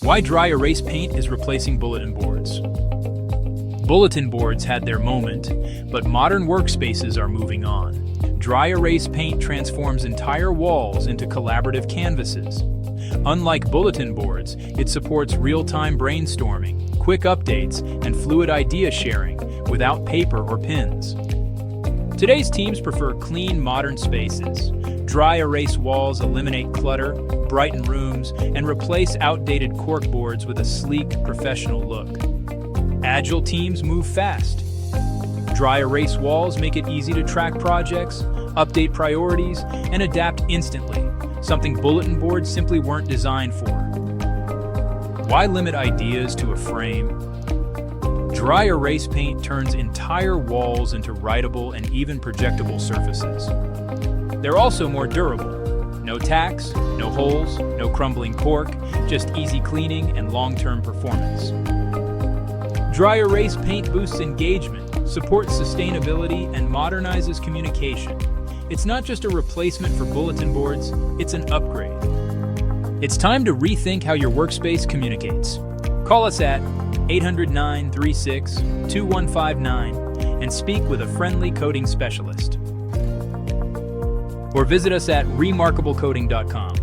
Why dry erase paint is replacing bulletin boards. Bulletin boards had their moment, but modern workspaces are moving on. Dry erase paint transforms entire walls into collaborative canvases. Unlike bulletin boards, it supports real-time brainstorming, quick updates, and fluid idea sharing without paper or pins. Today's teams prefer clean, modern spaces. Dry erase walls eliminate clutter, brighten rooms, and replace outdated cork boards with a sleek, professional look. Agile teams move fast. Dry erase walls make it easy to track projects, update priorities, and adapt instantly, something bulletin boards simply weren't designed for. Why limit ideas to a frame? Dry erase paint turns entire walls into writable and even projectable surfaces. They're also more durable. No tacks, no holes, no crumbling cork, just easy cleaning and long-term performance. Dry erase paint boosts engagement, supports sustainability, and modernizes communication. It's not just a replacement for bulletin boards, it's an upgrade. It's time to rethink how your workspace communicates. Call us at 800-936-2159 and speak with a friendly coding specialist. Or visit us at remarkablecoding.com.